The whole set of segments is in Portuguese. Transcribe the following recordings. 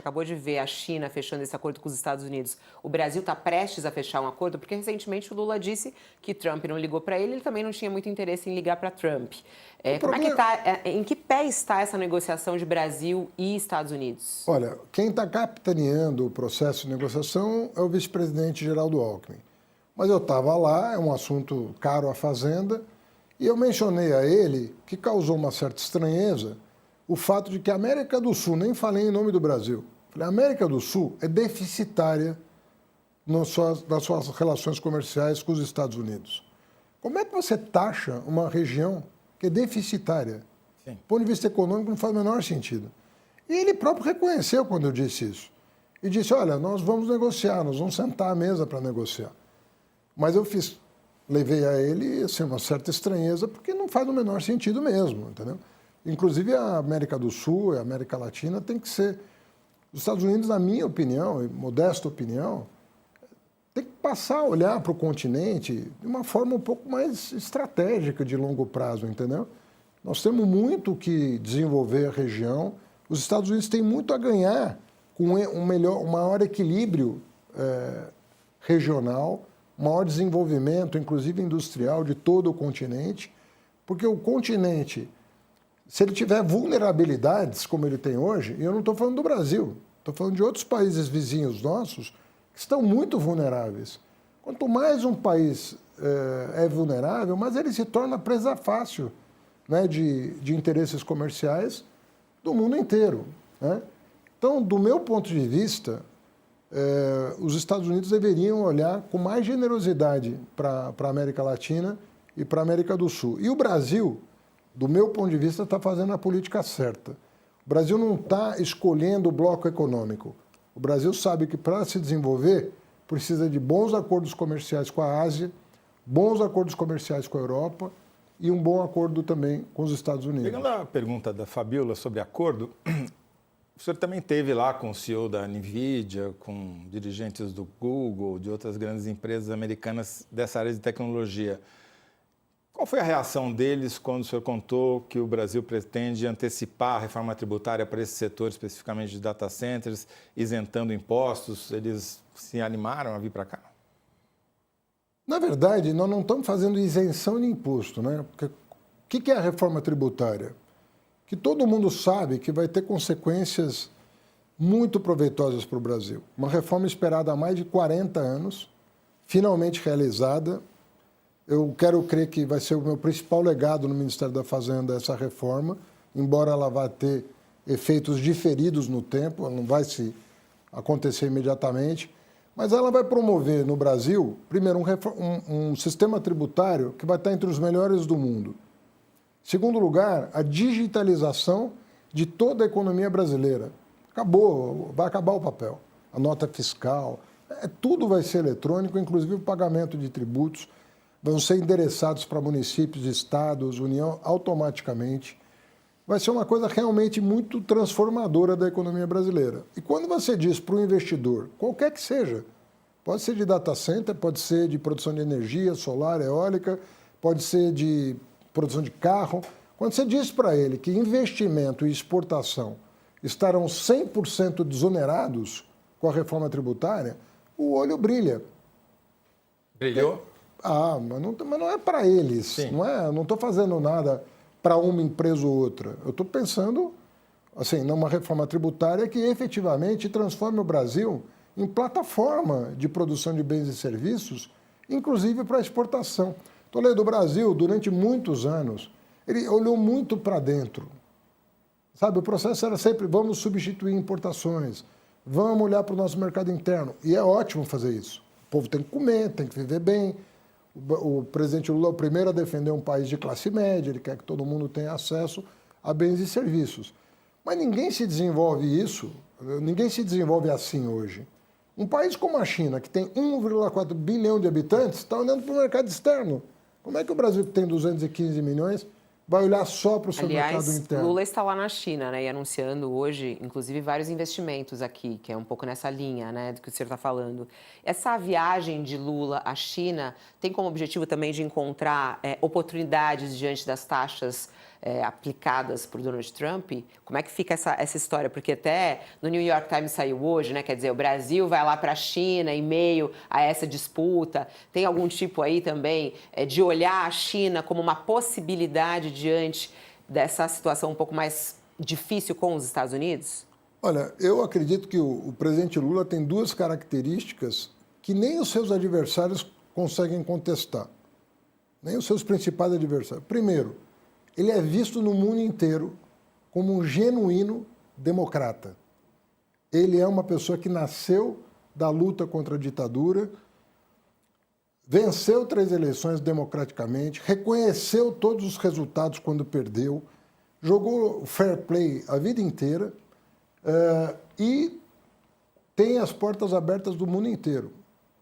acabou de ver a China fechando esse acordo com os Estados Unidos. O Brasil está prestes a fechar um acordo, porque recentemente o Lula disse que Trump não ligou para ele também não tinha muito interesse em ligar para Trump. Como é que tá, em que pé está essa negociação de Brasil e Estados Unidos? Olha, quem está capitaneando o processo de negociação é o vice-presidente Geraldo Alckmin. Mas eu estava lá, é um assunto caro à Fazenda, e eu mencionei a ele que causou uma certa estranheza o fato de que a América do Sul, nem falei em nome do Brasil, falei, a América do Sul é deficitária nas suas relações comerciais com os Estados Unidos. Como é que você taxa uma região que é deficitária? Sim. Do ponto de vista econômico, não faz o menor sentido. E ele próprio reconheceu quando eu disse isso. E disse, olha, nós vamos negociar, nós vamos sentar à mesa para negociar. Mas eu levei a ele assim, uma certa estranheza, porque não faz o menor sentido mesmo, entendeu? Inclusive, a América do Sul e a América Latina tem que ser... Os Estados Unidos, na minha opinião, e modesta opinião, tem que passar a olhar para o continente de uma forma um pouco mais estratégica de longo prazo, entendeu? Nós temos muito que desenvolver a região. Os Estados Unidos têm muito a ganhar com um maior equilíbrio regional, maior desenvolvimento, inclusive industrial, de todo o continente, porque o continente... Se ele tiver vulnerabilidades, como ele tem hoje, e eu não estou falando do Brasil, estou falando de outros países vizinhos nossos que estão muito vulneráveis. Quanto mais um país é vulnerável, mais ele se torna presa fácil, né, de interesses comerciais do mundo inteiro, né? Então, do meu ponto de vista, os Estados Unidos deveriam olhar com mais generosidade para a América Latina e para a América do Sul. E o Brasil... do meu ponto de vista, está fazendo a política certa. O Brasil não está escolhendo o bloco econômico. O Brasil sabe que, para se desenvolver, precisa de bons acordos comerciais com a Ásia, bons acordos comerciais com a Europa e um bom acordo também com os Estados Unidos. Pegando a pergunta da Fabíola sobre acordo, o senhor também esteve lá com o CEO da NVIDIA, com dirigentes do Google, de outras grandes empresas americanas dessa área de tecnologia. Qual foi a reação deles quando o senhor contou que o Brasil pretende antecipar a reforma tributária para esse setor, especificamente de data centers, isentando impostos? Eles se animaram a vir para cá? Na verdade, nós não estamos fazendo isenção de imposto, né? Porque o que é a reforma tributária? Que todo mundo sabe que vai ter consequências muito proveitosas para o Brasil. Uma reforma esperada há mais de 40 anos, finalmente realizada. Eu quero crer que vai ser o meu principal legado no Ministério da Fazenda essa reforma, embora ela vá ter efeitos diferidos no tempo, ela não vai se acontecer imediatamente, mas ela vai promover no Brasil, primeiro, um sistema tributário que vai estar entre os melhores do mundo. Segundo lugar, a digitalização de toda a economia brasileira. Acabou, vai acabar o papel. A nota fiscal, tudo vai ser eletrônico, inclusive o pagamento de tributos. Vão ser endereçados para municípios, estados, União, automaticamente. Vai ser uma coisa realmente muito transformadora da economia brasileira. E quando você diz para o investidor, qualquer que seja, pode ser de data center, pode ser de produção de energia solar, eólica, pode ser de produção de carro, quando você diz para ele que investimento e exportação estarão 100% desonerados com a reforma tributária, o olho brilha. Brilhou? Mas não é para eles. Sim. Não estou fazendo nada para uma empresa ou outra. Eu estou pensando assim, numa reforma tributária que efetivamente transforme o Brasil em plataforma de produção de bens e serviços, inclusive para exportação. Toledo, do Brasil, durante muitos anos, ele olhou muito para dentro. Sabe, o processo era sempre, vamos substituir importações, vamos olhar para o nosso mercado interno. E é ótimo fazer isso. O povo tem que comer, tem que viver bem. O presidente Lula é o primeiro a defender um país de classe média, ele quer que todo mundo tenha acesso a bens e serviços. Mas ninguém se desenvolve isso, ninguém se desenvolve assim hoje. Um país como a China, que tem 1,4 bilhão de habitantes, está olhando para o mercado externo. Como é que o Brasil, que tem 215 milhões, vai olhar só para o seu mercado interno? Lula está lá na China, né, e anunciando hoje, inclusive, vários investimentos aqui, que é um pouco nessa linha, né, do que o senhor está falando. Essa viagem de Lula à China tem como objetivo também de encontrar oportunidades diante das taxas aplicadas por Donald Trump, como é que fica essa história? Porque até no New York Times saiu hoje, né? Quer dizer, o Brasil vai lá para a China em meio a essa disputa. Tem algum tipo aí também de olhar a China como uma possibilidade diante dessa situação um pouco mais difícil com os Estados Unidos? Olha, eu acredito que o presidente Lula tem duas características que nem os seus adversários conseguem contestar, nem os seus principais adversários. Primeiro, ele é visto no mundo inteiro como um genuíno democrata. Ele é uma pessoa que nasceu da luta contra a ditadura, venceu 3 eleições democraticamente, reconheceu todos os resultados quando perdeu, jogou fair play a vida inteira e tem as portas abertas do mundo inteiro.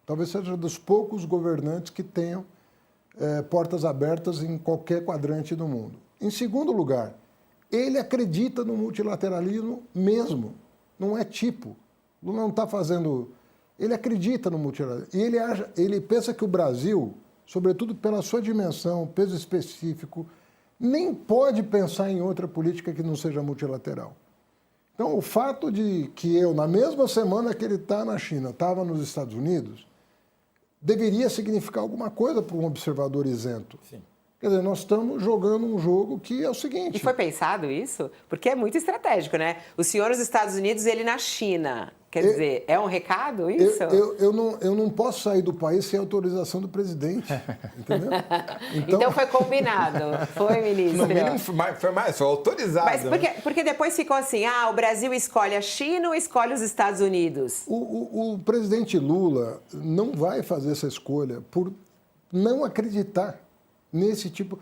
Talvez seja dos poucos governantes que tenham portas abertas em qualquer quadrante do mundo. Em segundo lugar, ele acredita no multilateralismo mesmo, não é tipo. Lula não está fazendo... Ele acredita no multilateralismo. E ele pensa que o Brasil, sobretudo pela sua dimensão, peso específico, nem pode pensar em outra política que não seja multilateral. Então, o fato de que eu, na mesma semana que ele está na China, estava nos Estados Unidos, deveria significar alguma coisa para um observador isento. Sim. Quer dizer, nós estamos jogando um jogo que é o seguinte... E foi pensado isso? Porque é muito estratégico, né? O senhor nos Estados Unidos, ele na China. Quer dizer, é um recado isso? Eu não posso sair do país sem autorização do presidente, entendeu? Então foi combinado, foi, ministro? No mínimo foi autorizado. Mas porque depois ficou assim, o Brasil escolhe a China ou escolhe os Estados Unidos? O presidente Lula não vai fazer essa escolha por não acreditar nesse tipo...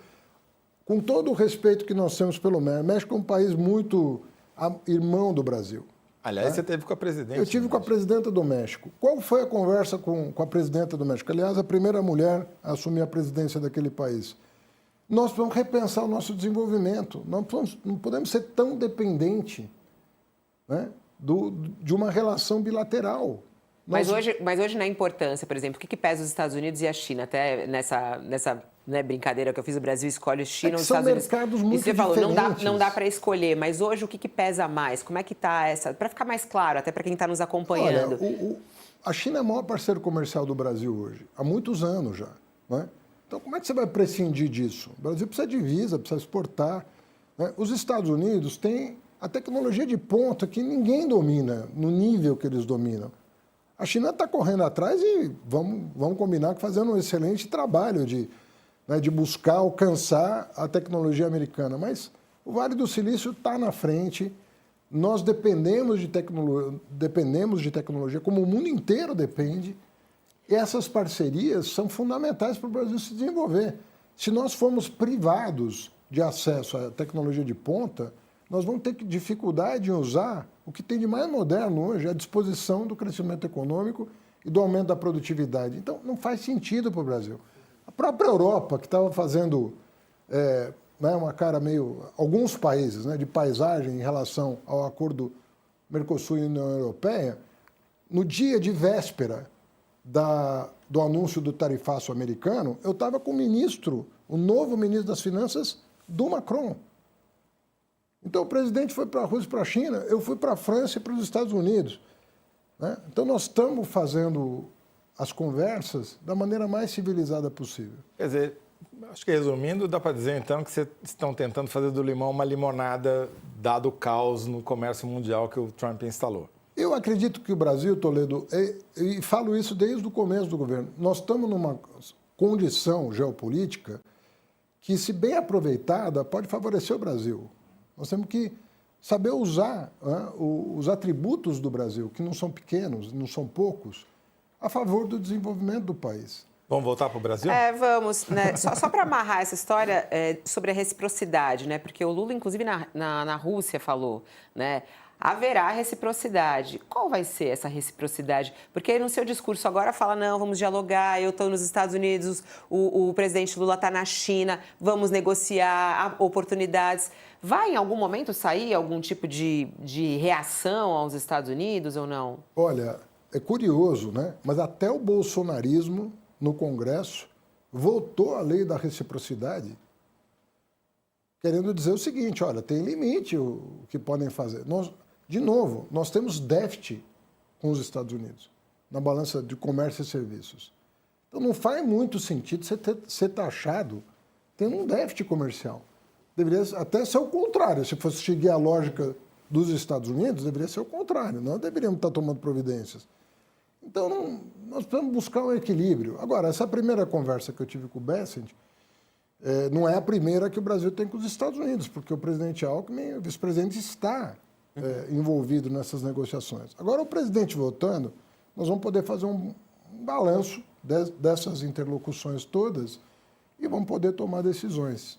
Com todo o respeito que nós temos pelo México, o México é um país muito irmão do Brasil. Aliás, você teve com a presidente. Eu tive com a presidenta do México. Qual foi a conversa com a presidenta do México? Aliás, a primeira mulher a assumir a presidência daquele país. Nós precisamos repensar o nosso desenvolvimento. Nós não podemos ser tão dependentes, né, de uma relação bilateral. Mas hoje, na importância, por exemplo, o que pesa os Estados Unidos e a China? Até nessa brincadeira que eu fiz, o Brasil escolhe a China ou os Estados Unidos. São mercados muito diferentes. Você falou, não dá para escolher, mas hoje o que pesa mais? Como é que está essa... Para ficar mais claro, até para quem está nos acompanhando. Olha, a China é o maior parceiro comercial do Brasil hoje, há muitos anos já, né? Então, como é que você vai prescindir disso? O Brasil precisa de divisa, precisa exportar, né? Os Estados Unidos têm a tecnologia de ponta que ninguém domina no nível que eles dominam. A China está correndo atrás e vamos combinar que fazendo um excelente trabalho de buscar alcançar a tecnologia americana. Mas o Vale do Silício está na frente, nós dependemos de tecnologia, como o mundo inteiro depende, e essas parcerias são fundamentais para o Brasil se desenvolver. Se nós formos privados de acesso à tecnologia de ponta, nós vamos ter dificuldade em usar o que tem de mais moderno hoje, a disposição do crescimento econômico e do aumento da produtividade. Então, não faz sentido para o Brasil. A própria Europa, que estava fazendo uma cara meio... Alguns países, né, de paisagem em relação ao acordo Mercosul e União Europeia, no dia de véspera do anúncio do tarifaço americano, eu estava com o novo ministro das Finanças do Macron. Então, o presidente foi para a Rússia e para a China, eu fui para a França e para os Estados Unidos, né? Então, nós estamos fazendo as conversas da maneira mais civilizada possível. Quer dizer, acho que resumindo, dá para dizer então que vocês estão tentando fazer do limão uma limonada, dado o caos no comércio mundial que o Trump instalou. Eu acredito que o Brasil, Toledo, e falo isso desde o começo do governo, nós estamos numa condição geopolítica que, se bem aproveitada, pode favorecer o Brasil. Nós temos que saber usar, né, os atributos do Brasil, que não são pequenos, não são poucos, a favor do desenvolvimento do país. Vamos voltar para o Brasil? Vamos. Né? Só para amarrar essa história sobre a reciprocidade, né? Porque o Lula, inclusive, na Rússia falou, né? Haverá reciprocidade. Qual vai ser essa reciprocidade? Porque no seu discurso agora fala, não, vamos dialogar, eu estou nos Estados Unidos, o presidente Lula está na China, vamos negociar oportunidades. Vai em algum momento sair algum tipo de reação aos Estados Unidos ou não? Olha, é curioso, né? Mas até o bolsonarismo no Congresso votou a lei da reciprocidade. querendo dizer o seguinte, olha, tem limite o que podem fazer. De novo, nós temos déficit com os Estados Unidos na balança de comércio e serviços. Então não faz muito sentido você ser taxado tendo um déficit comercial. Deveria até ser o contrário. Se fosse seguir a lógica dos Estados Unidos, deveria ser o contrário. Nós deveríamos estar tomando providências. Então, nós precisamos buscar um equilíbrio. Agora, essa primeira conversa que eu tive com o Bessent, não é a primeira que o Brasil tem com os Estados Unidos, porque o presidente Alckmin, o vice-presidente, está envolvido nessas negociações. Agora, o presidente voltando, nós vamos poder fazer um balanço dessas interlocuções todas e vamos poder tomar decisões.